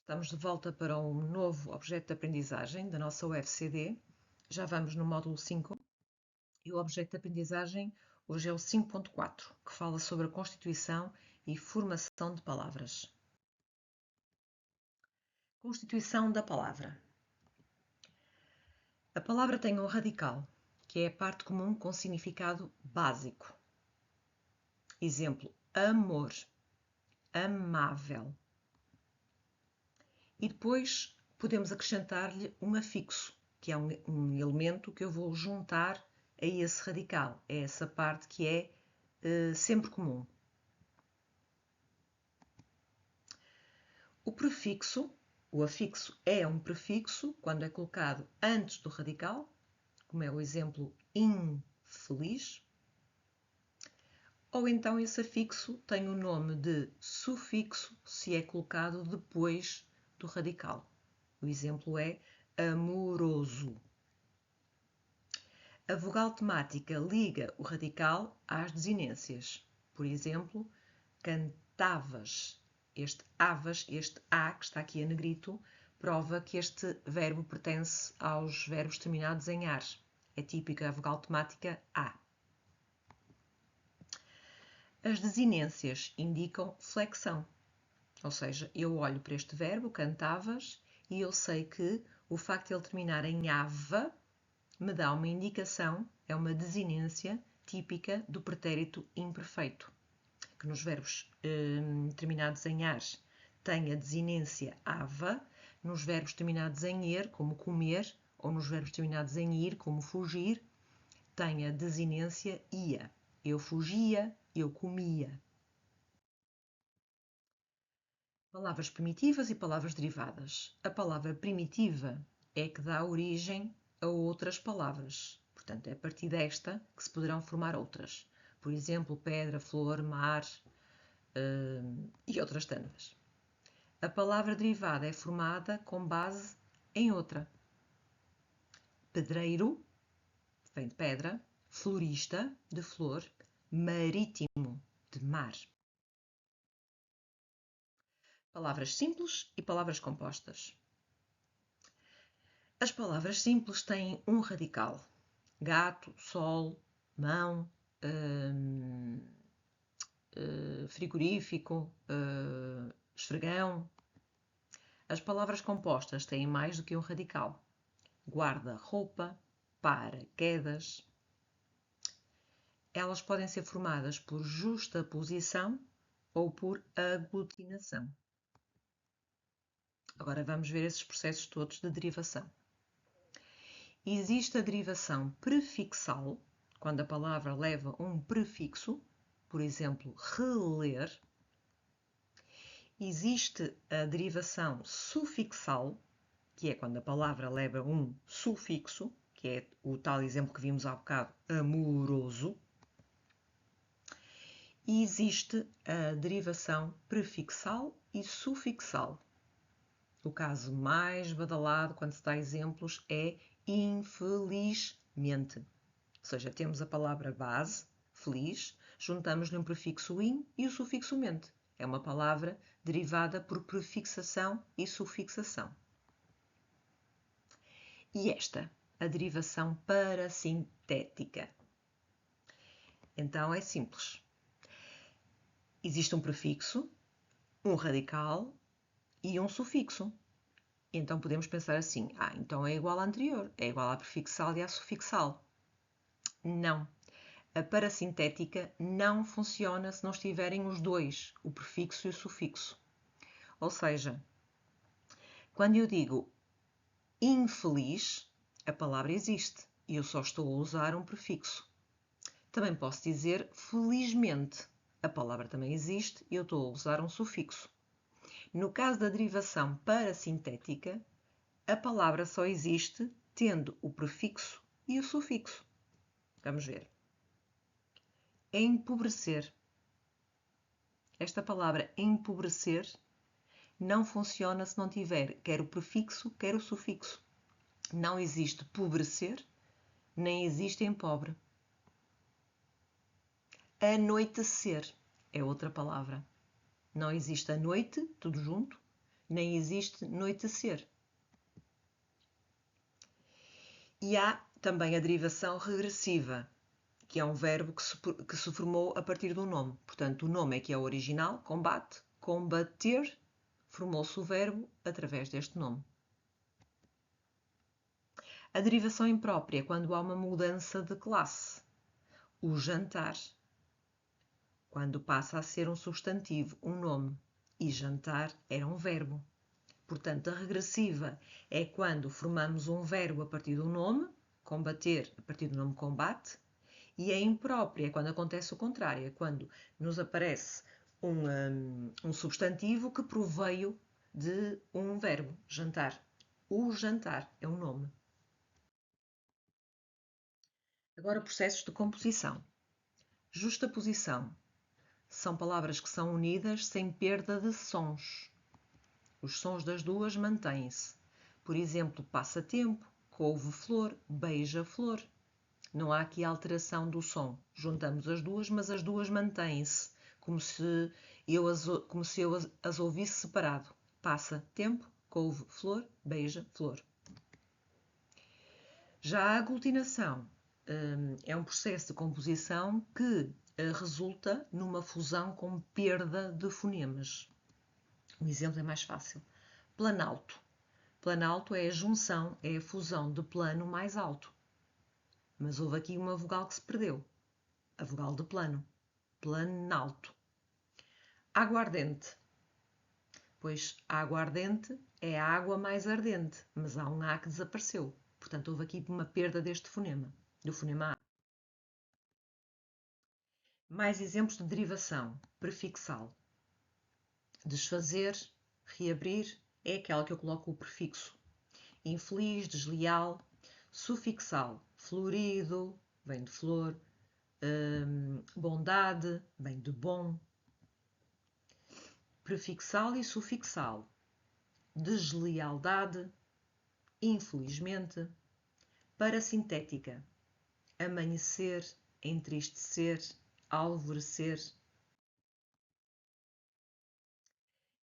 Estamos de volta para um novo objeto de aprendizagem da nossa UFCD. Já vamos no módulo 5 e o objeto de aprendizagem hoje é o 5.4, que fala sobre a constituição e formação de palavras. Constituição da palavra. A palavra tem um radical, que é a parte comum com significado básico. Exemplo: amor, amável. E depois podemos acrescentar-lhe um afixo, que é um elemento que eu vou juntar a esse radical. É essa parte que é sempre comum. O prefixo, o afixo é um prefixo quando é colocado antes do radical, como é o exemplo infeliz. Ou então esse afixo tem o nome de sufixo se é colocado depois do radical. O exemplo é amoroso. A vogal temática liga o radical às desinências. Por exemplo, cantavas. Este avas, este a, que está aqui a negrito, prova que este verbo pertence aos verbos terminados em ar. É típica a vogal temática a. As desinências indicam flexão. Ou seja, eu olho para este verbo, cantavas, e eu sei que o facto de ele terminar em ava me dá uma indicação, é uma desinência típica do pretérito imperfeito, que nos verbos terminados em ar tem a desinência ava, nos verbos terminados em er, como comer, ou nos verbos terminados em ir, como fugir, tem a desinência ia. Eu fugia, eu comia. Palavras primitivas e palavras derivadas. A palavra primitiva é que dá origem a outras palavras. Portanto, é a partir desta que se poderão formar outras. Por exemplo, pedra, flor, mar e outras tantas. A palavra derivada é formada com base em outra. Pedreiro, vem de pedra, florista, de flor, marítimo, de mar. Palavras simples e palavras compostas. As palavras simples têm um radical. Gato, sol, mão, frigorífico, esfregão. As palavras compostas têm mais do que um radical. Guarda-roupa, paraquedas. Elas podem ser formadas por justaposição ou por aglutinação. Agora vamos ver esses processos todos de derivação. Existe a derivação prefixal, quando a palavra leva um prefixo, por exemplo, reler. Existe a derivação sufixal, que é quando a palavra leva um sufixo, que é o tal exemplo que vimos há bocado, amoroso. E existe a derivação prefixal e sufixal. O caso mais badalado, quando se dá exemplos, é infelizmente. Ou seja, temos a palavra base, feliz, juntamos-lhe um prefixo in e o sufixo mente. É uma palavra derivada por prefixação e sufixação. E esta, a derivação parasintética. Então é simples. Existe um prefixo, um radical e um sufixo. Então podemos pensar assim, então é igual à anterior, é igual à prefixal e à sufixal. Não. A parasintética não funciona se não estiverem os dois, o prefixo e o sufixo. Ou seja, quando eu digo infeliz, a palavra existe e eu só estou a usar um prefixo. Também posso dizer felizmente, a palavra também existe e eu estou a usar um sufixo. No caso da derivação parasintética, a palavra só existe tendo o prefixo e o sufixo. Vamos ver. Empobrecer. Esta palavra empobrecer não funciona se não tiver quer o prefixo, quer o sufixo. Não existe pobrecer, nem existe empobre. Anoitecer é outra palavra. Não existe a noite, tudo junto, nem existe noitecer. E há também a derivação regressiva, que é um verbo que se formou a partir do nome. Portanto, o nome é que é o original, combate, combater, formou-se o verbo através deste nome. A derivação imprópria é quando há uma mudança de classe. O jantar, quando passa a ser um substantivo, um nome, e jantar era um verbo. Portanto, a regressiva é quando formamos um verbo a partir do nome, combater a partir do nome combate, e a imprópria é quando acontece o contrário, é quando nos aparece um substantivo que proveio de um verbo, jantar. O jantar é um nome. Agora, processos de composição. Justaposição. São palavras que são unidas sem perda de sons. Os sons das duas mantêm-se. Por exemplo, passatempo, couve-flor, beija-flor. Não há aqui alteração do som. Juntamos as duas, mas as duas mantêm-se, como se eu as ouvisse separado. Passatempo, couve-flor, beija-flor. Já a aglutinação é um processo de composição que resulta numa fusão com perda de fonemas. Um exemplo é mais fácil. Planalto. Planalto é a junção, é a fusão de plano mais alto. Mas houve aqui uma vogal que se perdeu. A vogal de plano. Planalto. Aguardente. Pois aguardente é a água mais ardente, mas há um A que desapareceu. Portanto, houve aqui uma perda deste fonema, do fonema A. Mais exemplos de derivação. Prefixal. Desfazer, reabrir, é aquela que eu coloco o prefixo. Infeliz, desleal. Sufixal. Florido, vem de flor. Bondade, vem de bom. Prefixal e sufixal. Deslealdade, infelizmente. Parasintética. Amanhecer, entristecer, alvorecer.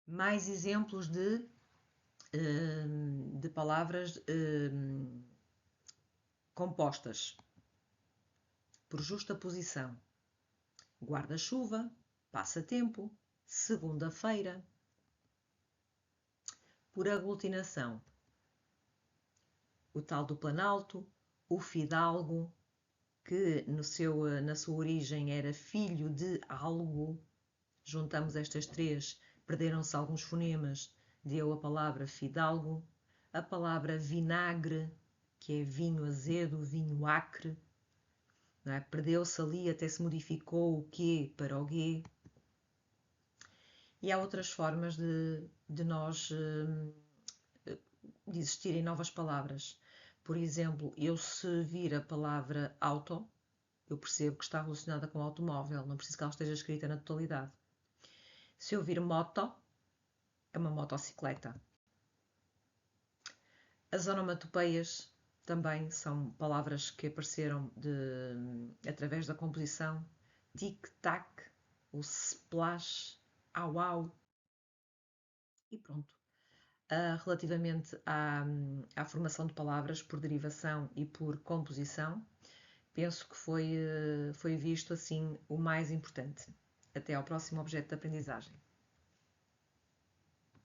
Mais exemplos de palavras compostas por justaposição. Guarda-chuva, passatempo, segunda-feira. Por aglutinação. O tal do Planalto, o fidalgo, que na sua origem era filho de algo. Juntamos estas três, perderam-se alguns fonemas, deu a palavra fidalgo. A palavra vinagre, que é vinho azedo, vinho acre. É? Perdeu-se ali, até se modificou o Q para o G. E há outras formas de nós de existirem novas palavras. Por exemplo, eu se vir a palavra auto, eu percebo que está relacionada com automóvel, não preciso que ela esteja escrita na totalidade. Se eu vir moto, é uma motocicleta. As onomatopeias também são palavras que apareceram através da composição. Tic-tac, o splash, au-au. E pronto. Relativamente à formação de palavras por derivação e por composição, penso que foi visto assim o mais importante. Até ao próximo objeto de aprendizagem.